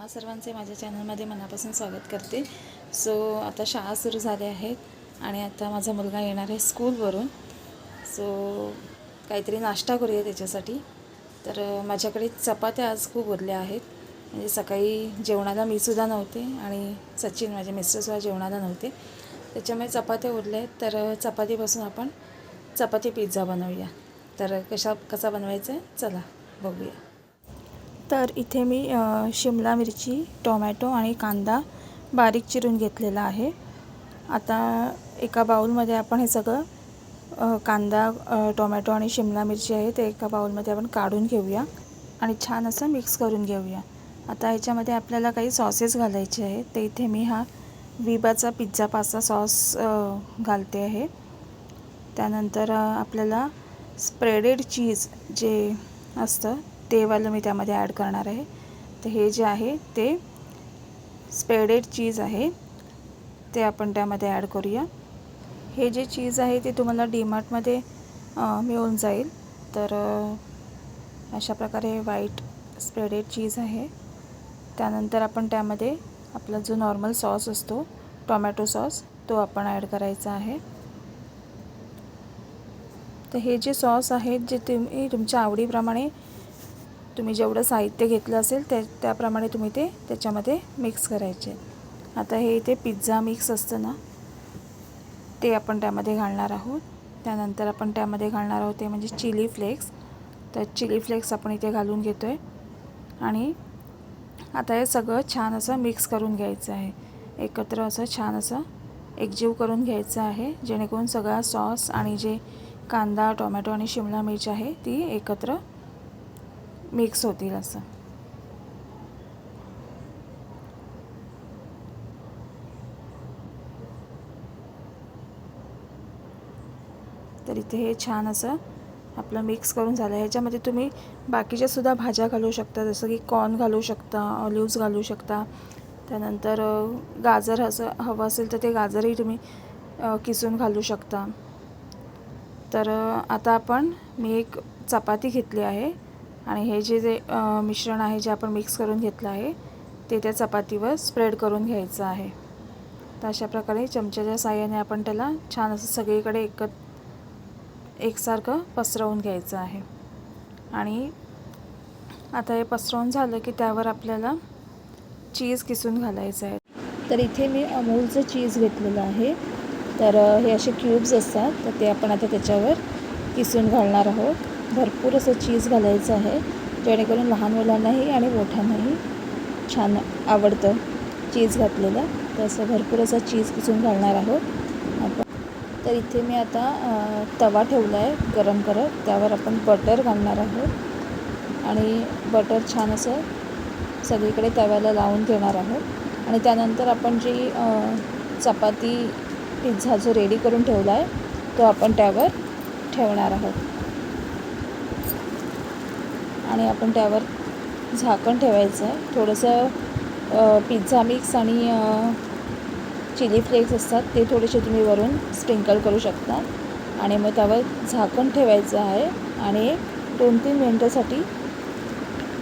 तुम्हा सर्वांचे माझ्या चॅनलमध्ये मनापासून स्वागत करते। सो आता शाळा सुरू झाल्या आहेत आणि आता माझा मुलगा येणार आहे स्कूलवरून। सो काहीतरी नाश्ता करूया त्याच्यासाठी। तर माझ्याकडे चपात्या आज खूप उरल्या आहेत, म्हणजे सकाळी जेवणाला मी सुद्धा नव्हते आणि सचिन माझे मिस्टरसुद्धा जेवणाला नव्हते, त्याच्यामुळे चपात्या उरल्या आहेत। तर चपातीपासून आपण चपाती पिझ्झा बनवूया। तर कसा बनवायचा आहे चला बघूया। तर इथे मी शिमला मिरची, टोमॅटो आणि कांदा बारीक चिरून घेतलेला आहे। आता एका बाउलमध्ये आपण हे सगळं कांदा, टोमॅटो आणि शिमला मिरची आहे ते एका बाउलमध्ये आपण काढून घेऊया आणि छान असं मिक्स करून घेऊया। आता ह्याच्यामध्ये आपल्याला काही सॉसेस घालायचे आहेत, ते इथे मी हा विबाचा पिझ्झा पास्ता सॉस घालते आहे। त्यानंतर आपल्याला स्प्रेडेड चीज जे असतं ते वालं मी त्यामध्ये ॲड करणार आहे। तर हे जे आहे ते स्प्रेडेड चीज आहे, ते आपण त्यामध्ये ॲड करूया। हे जे चीज आहे ते तुम्हाला डीमार्टमध्ये मिळून जाईल। तर अशा प्रकारे व्हाईट स्प्रेडेड चीज आहे। त्यानंतर आपण त्यामध्ये आपला जो नॉर्मल सॉस असतो टोमॅटो सॉस तो आपण ॲड करायचा आहे। तर हे जे सॉस आहेत जे तुम्ही तुमच्या आवडीप्रमाणे तुम्ही जेवढं साहित्य घेतलं असेल त्याप्रमाणे तुम्ही ते त्याच्यामध्ये मिक्स करायचे। आता हे इथे पिझ्झा मिक्स असतं ना ते आपण त्यामध्ये घालणार आहोत। त्यानंतर आपण त्यामध्ये घालणार आहोत ते म्हणजे चिली फ्लेक्स। तर चिली फ्लेक्स आपण इथे घालून घेतो आहे आणि आता हे सगळं छान असं मिक्स करून घ्यायचं आहे। एकत्र असं छान असं एकजीव करून घ्यायचं आहे, जेणेकरून सगळा सॉस आणि जे कांदा, टोमॅटो आणि शिमला मिरची आहे ती एकत्र मिक्स होतील असं। तर इथे हे छान असं आपलं मिक्स करून झालं। ह्याच्यामध्ये तुम्ही बाकीच्या सुद्धा भाज्या घालू शकता, जसं की कॉर्न घालू शकता, ऑलिव्हज घालू शकता। त्यानंतर गाजर असं हवं असेल तर ते गाजरही तुम्ही किसून घालू शकता। तर आता मी एक चपाती घेतली आहे आणि हे जे मिश्रण आहे जे आपण मिक्स करून घेतलं आहे ते त्या चपातीवर स्प्रेड करून घ्यायचं आहे। तर अशा प्रकारे चमच्याच्या साहाय्याने आपण त्याला छान असं सगळीकडे एकसारखं पसरवून घ्यायचं आहे। आणि आता हे पसरवून झालं की त्यावर आपल्याला चीज किसून घालायचं आहे। तर इथे मी अमूलचं चीज घेतलेलं आहे। तर हे असे क्यूब्स असतात, तर ते आपण आता त्याच्यावर किसून घालणार आहोत। भरपूर असं चीज घालायचं आहे, जेणेकरून लहान मुलांनाही आणि मोठ्यांनाही छान आवडतं चीज घातलेलं। तर असं भरपूर असं चीज किसून घालणार आहोत आपण। तर इथे मी आता तवा ठेवला आहे गरम करत, त्यावर आपण बटर घालणार आहोत आणि बटर छान असं सगळीकडे तव्याला लावून घेणार आहोत। आणि त्यानंतर आपण जी चपाती पिझ्झा जो रेडी करून ठेवला आहे तो आपण त्यावर ठेवणार आहोत आणि आपण त्यावर झाकण ठेवायचं आहे। थोडंसं पिझ्झा मिक्स आणि चिली फ्लेक्स असतात ते थोडेसे तुम्ही वरून स्प्रिंकल करू शकता आणि मग त्यावर झाकण ठेवायचं आहे आणि 2-3 मिनिटासाठी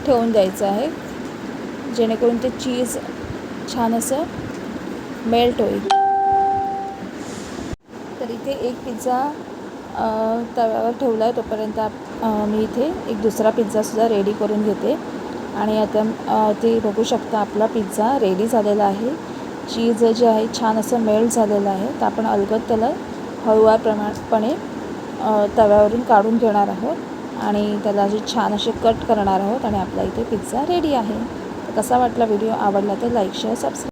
ठेवून द्यायचं आहे, जेणेकरून ते चीज छान असं मेल्ट होईल। तर इथे एक पिझ्झा तव्यावर ठेवला आहे, तोपर्यंत मी इथे एक दुसरा पिझ्झासुद्धा रेडी करून घेते। आणि आता ते बघू शकता आपला पिझ्झा रेडी झालेला आहे। चीज जे आहे छान असं मेल्ट झालेलं आहे। तर आपण अलगद त्याला हळूवारपणे तव्यावरून काढून घेणार आहोत आणि त्याला छान असे कट करणार आहोत आणि आपला इथे पिझ्झा रेडी आहे। तर कसा वाटला व्हिडिओ? आवडला तर लाईक, शेअर, सबस्क्राईब